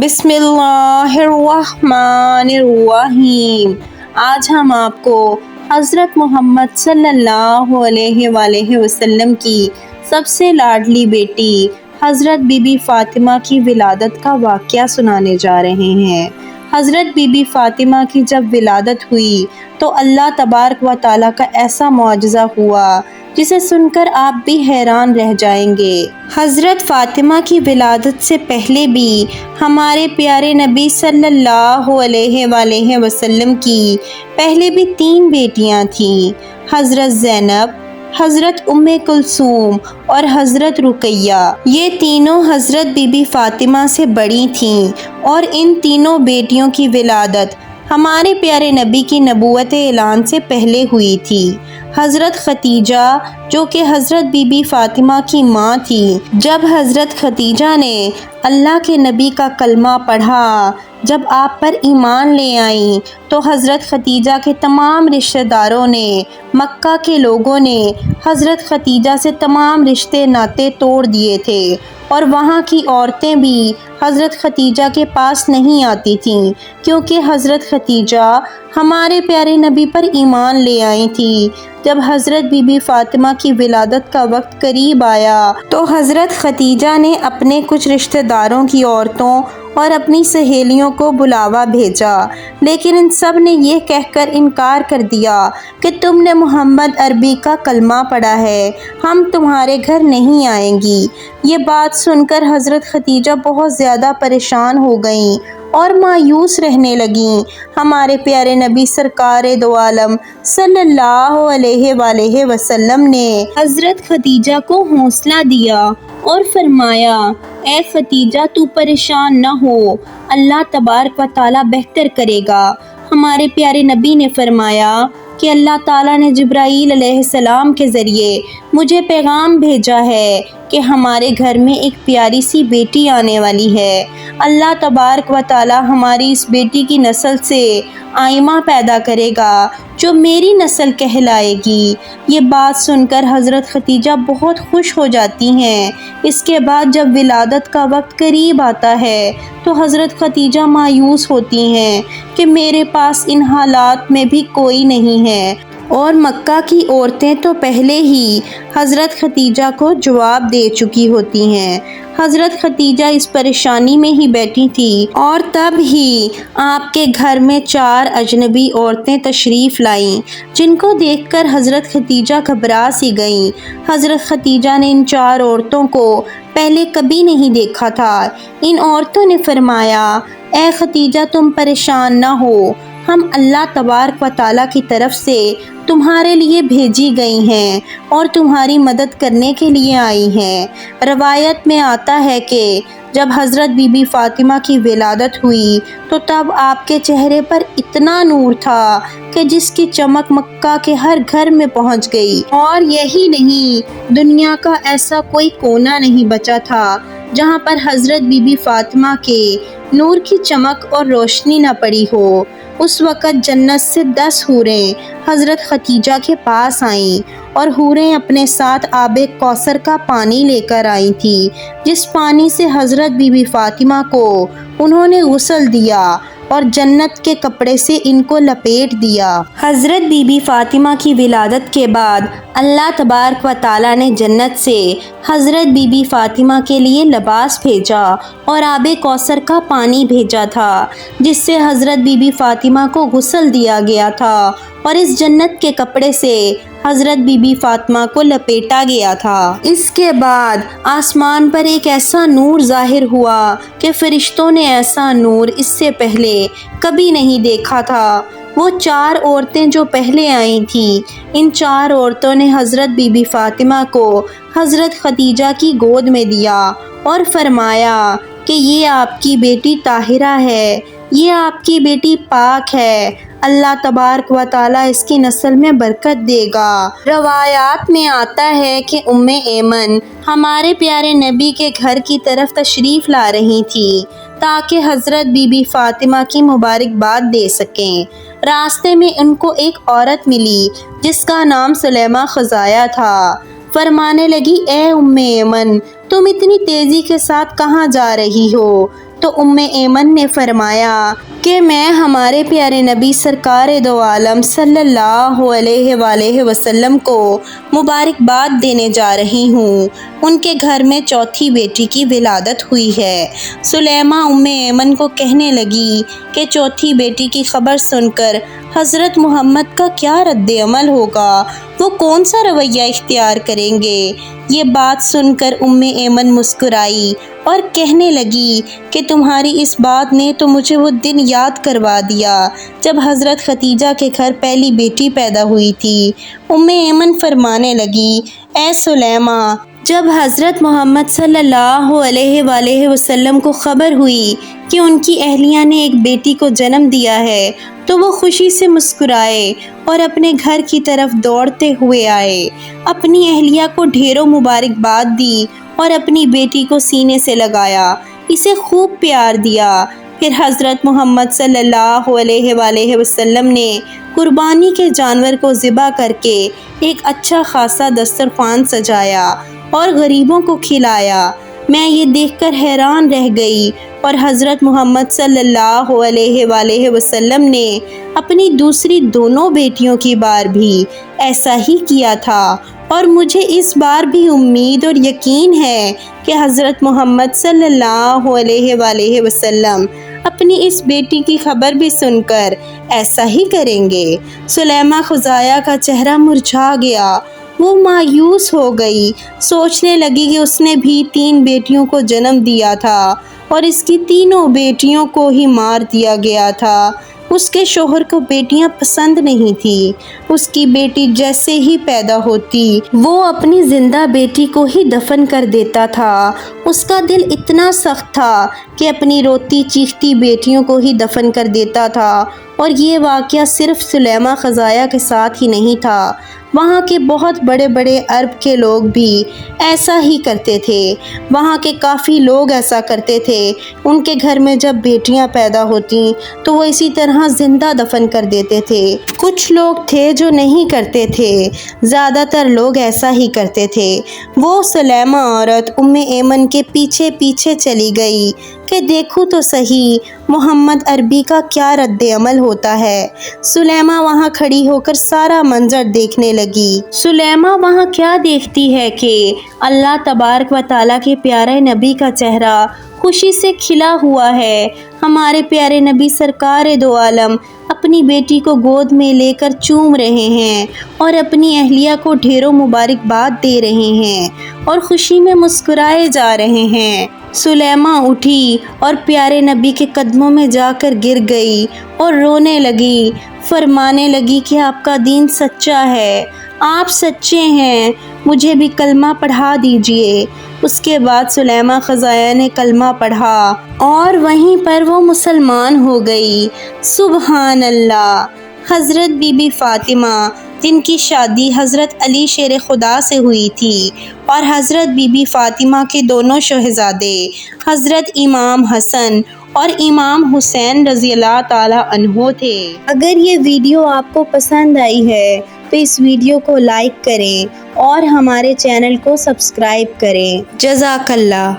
بسم اللہ الرحمن الرحیم۔ آج ہم آپ کو حضرت محمد صلی اللہ علیہ وآلہ وسلم کی سب سے لاڈلی بیٹی حضرت بی بی فاطمہ کی ولادت کا واقعہ سنانے جا رہے ہیں۔ حضرت بی بی فاطمہ کی جب ولادت ہوئی تو اللہ تبارک و تعالیٰ کا ایسا معجزہ ہوا جسے سن کر آپ بھی حیران رہ جائیں گے۔ حضرت فاطمہ کی ولادت سے پہلے بھی ہمارے پیارے نبی صلی اللہ علیہ وآلہ وسلم کی پہلے بھی 3 بیٹیاں تھیں، حضرت زینب، حضرت ام کلثوم اور حضرت رقیہ۔ یہ تینوں حضرت بی بی فاطمہ سے بڑی تھیں اور ان تینوں بیٹیوں کی ولادت ہمارے پیارے نبی کی نبوت اعلان سے پہلے ہوئی تھی۔ حضرت ختیجہ جو کہ حضرت بی بی فاطمہ کی ماں تھی، جب حضرت ختیجہ نے اللہ کے نبی کا کلمہ پڑھا، جب آپ پر ایمان لے آئیں تو حضرت ختیجہ کے تمام رشتہ داروں نے، مکہ کے لوگوں نے حضرت ختیجہ سے تمام رشتے ناطے توڑ دیے تھے اور وہاں کی عورتیں بھی حضرت ختیجہ کے پاس نہیں آتی تھیں، کیونکہ حضرت ختیجہ ہمارے پیارے نبی پر ایمان لے آئی تھی۔ جب حضرت بی بی فاطمہ کی ولادت کا وقت قریب آیا تو حضرت ختیجہ نے اپنے کچھ رشتہ داروں کی عورتوں اور اپنی سہیلیوں کو بلاوا بھیجا، لیکن ان سب نے یہ کہہ کر انکار کر دیا کہ تم نے محمد عربی کا کلمہ پڑھا ہے، ہم تمہارے گھر نہیں آئیں گی۔ یہ بات سن کر حضرت ختیجہ بہت زیادہ پریشان ہو گئیں اور مایوس رہنے لگیں۔ ہمارے پیارے نبی سرکار دو عالم صلی اللہ علیہ وآلہ وسلم نے حضرت ختیجہ کو حوصلہ دیا اور فرمایا، اے ختیجہ تو پریشان نہ ہو، اللہ تبارک و تعالیٰ بہتر کرے گا۔ ہمارے پیارے نبی نے فرمایا کہ اللہ تعالیٰ نے جبرائیل علیہ السلام کے ذریعے مجھے پیغام بھیجا ہے کہ ہمارے گھر میں ایک پیاری سی بیٹی آنے والی ہے۔ اللہ تبارک و تعالیٰ ہماری اس بیٹی کی نسل سے آئمہ پیدا کرے گا جو میری نسل کہلائے گی۔ یہ بات سن کر حضرت ختیجہ بہت خوش ہو جاتی ہیں۔ اس کے بعد جب ولادت کا وقت قریب آتا ہے تو حضرت ختیجہ مایوس ہوتی ہیں کہ میرے پاس ان حالات میں بھی کوئی نہیں ہے، اور مکہ کی عورتیں تو پہلے ہی حضرت ختیجہ کو جواب دے چکی ہوتی ہیں۔ حضرت ختیجہ اس پریشانی میں ہی بیٹھی تھی اور تب ہی آپ کے گھر میں 4 اجنبی عورتیں تشریف لائیں، جن کو دیکھ کر حضرت ختیجہ گھبرا سی گئیں۔ حضرت ختیجہ نے ان 4 عورتوں کو پہلے کبھی نہیں دیکھا تھا۔ ان عورتوں نے فرمایا، اے ختیجہ تم پریشان نہ ہو، ہم اللہ تبارک و تعالیٰ کی طرف سے تمہارے لیے بھیجی گئی ہیں اور تمہاری مدد کرنے کے لیے آئی ہیں۔ روایت میں آتا ہے کہ جب حضرت بی بی فاطمہ کی ولادت ہوئی تو تب آپ کے چہرے پر اتنا نور تھا کہ جس کی چمک مکہ کے ہر گھر میں پہنچ گئی، اور یہی نہیں، دنیا کا ایسا کوئی کونا نہیں بچا تھا جہاں پر حضرت بی بی فاطمہ کے نور کی چمک اور روشنی نہ پڑی ہو۔ اس وقت جنت سے 10 حوریں حضرت ختیجہ کے پاس آئیں اور حوریں اپنے ساتھ آب کوثر کا پانی لے کر آئی تھیں، جس پانی سے حضرت بی بی فاطمہ کو انہوں نے غسل دیا اور جنت کے کپڑے سے ان کو لپیٹ دیا۔ حضرت بی بی فاطمہ کی ولادت کے بعد اللہ تبارک و تعالیٰ نے جنت سے حضرت بی بی فاطمہ کے لیے لباس بھیجا اور آب کوثر کا پانی بھیجا تھا، جس سے حضرت بی بی فاطمہ کو غسل دیا گیا تھا اور اس جنت کے کپڑے سے حضرت بی بی فاطمہ کو لپیٹا گیا تھا۔ اس کے بعد آسمان پر ایک ایسا نور ظاہر ہوا کہ فرشتوں نے ایسا نور اس سے پہلے کبھی نہیں دیکھا تھا۔ وہ 4 عورتیں جو پہلے آئی تھیں، ان 4 عورتوں نے حضرت بی بی فاطمہ کو حضرت ختیجہ کی گود میں دیا اور فرمایا کہ یہ آپ کی بیٹی طاہرہ ہے، یہ آپ کی بیٹی پاک ہے، اللہ تبارک و تعالیٰ اس کی نسل میں برکت دے گا۔ روایات میں آتا ہے کہ ام ایمن ہمارے پیارے نبی کے گھر کی طرف تشریف لا رہی تھی تاکہ حضرت بی بی فاطمہ کی مبارکباد دے سکیں۔ راستے میں ان کو ایک عورت ملی جس کا نام سلیمہ خزایا تھا۔ فرمانے لگی، اے ام ایمن، تم اتنی تیزی کے ساتھ کہاں جا رہی ہو؟ تو ایمن نے فرمایا کہ میں ہمارے پیارے نبی سرکار دو عالم صلی اللہ علیہ وآلہ وسلم کو مبارکباد دینے جا رہی ہوں، ان کے گھر میں چوتھی بیٹی کی ولادت ہوئی ہے۔ سلیمہ ایمن کو کہنے لگی کہ چوتھی بیٹی کی خبر سن کر حضرت محمد کا کیا رد عمل ہوگا، وہ کون سا رویہ اختیار کریں گے؟ یہ بات سن کر ایمن مسکرائی اور کہنے لگی کہ تمہاری اس بات نے تو مجھے وہ دن یاد کروا دیا جب حضرت ختیجہ کے گھر پہلی بیٹی پیدا ہوئی تھی۔ ایمن فرمانے لگی، اے سلیمہ، جب حضرت محمد صلی اللہ علیہ وآلہ وسلم کو خبر ہوئی کہ ان کی اہلیہ نے ایک بیٹی کو جنم دیا ہے تو وہ خوشی سے مسکرائے اور اپنے گھر کی طرف دوڑتے ہوئے آئے، اپنی اہلیہ کو ڈھیروں مبارکباد دی اور اپنی بیٹی کو سینے سے لگایا، اسے خوب پیار دیا۔ پھر حضرت محمد صلی اللہ علیہ وآلہ وسلم نے قربانی کے جانور کو ذبح کر کے ایک اچھا خاصا دسترخوان سجایا اور غریبوں کو کھلایا۔ میں یہ دیکھ کر حیران رہ گئی اور حضرت محمد صلی اللہ علیہ وآلہ وسلم نے اپنی دوسری دونوں بیٹیوں کی بار بھی ایسا ہی کیا تھا، اور مجھے اس بار بھی امید اور یقین ہے کہ حضرت محمد صلی اللہ علیہ وآلہ وسلم اپنی اس بیٹی کی خبر بھی سن کر ایسا ہی کریں گے۔ سلیمہ خزاعہ کا چہرہ مرجھا گیا، وہ مایوس ہو گئی، سوچنے لگی کہ اس نے بھی 3 بیٹیوں کو جنم دیا تھا اور اس کی تینوں بیٹیوں کو ہی مار دیا گیا تھا۔ اس کے شوہر کو بیٹیاں پسند نہیں تھیں، اس کی بیٹی جیسے ہی پیدا ہوتی وہ اپنی زندہ بیٹی کو ہی دفن کر دیتا تھا۔ اس کا دل اتنا سخت تھا کہ اپنی روتی چیختی بیٹیوں کو ہی دفن کر دیتا تھا۔ اور یہ واقعہ صرف سلیمہ خزاعہ کے ساتھ ہی نہیں تھا، وہاں کے بہت بڑے بڑے عرب کے لوگ بھی ایسا ہی کرتے تھے، وہاں کے کافی لوگ ایسا کرتے تھے، ان کے گھر میں جب بیٹیاں پیدا ہوتی تو وہ اسی طرح زندہ دفن کر دیتے تھے۔ کچھ لوگ تھے جو نہیں کرتے تھے، زیادہ تر لوگ ایسا ہی کرتے تھے۔ وہ سلیمہ عورت ایمن کے پیچھے پیچھے چلی گئی کہ دیکھو تو صحیح محمد عربی کا کیا رد عمل ہوتا ہے۔ سلیمہ وہاں کھڑی ہو کر سارا منظر دیکھنے لگی۔ سلیمہ وہاں کیا دیکھتی ہے کہ اللہ تبارک و تعالیٰ کے پیارے نبی کا چہرہ خوشی سے کھلا ہوا ہے۔ ہمارے پیارے نبی سرکار دو عالم اپنی بیٹی کو گود میں لے کر چوم رہے ہیں اور اپنی اہلیہ کو ڈھیروں مبارکباد دے رہے ہیں اور خوشی میں مسکرائے جا رہے ہیں۔ سلیمہ اٹھی اور پیارے نبی کے قدموں میں جا کر گر گئی اور رونے لگی، فرمانے لگی کہ آپ کا دین سچا ہے، آپ سچے ہیں، مجھے بھی کلمہ پڑھا دیجئے۔ اس کے بعد سلیمہ خزاعہ نے کلمہ پڑھا اور وہیں پر وہ مسلمان ہو گئی۔ سبحان اللہ۔ حضرت بی بی فاطمہ جن کی شادی حضرت علی شیر خدا سے ہوئی تھی اور حضرت بی بی فاطمہ کے دونوں شہزادے حضرت امام حسن اور امام حسین رضی اللہ تعالیٰ عنہ تھے۔ اگر یہ ویڈیو آپ کو پسند آئی ہے تو اس ویڈیو کو لائک کریں اور ہمارے چینل کو سبسکرائب کریں۔ جزاک اللہ۔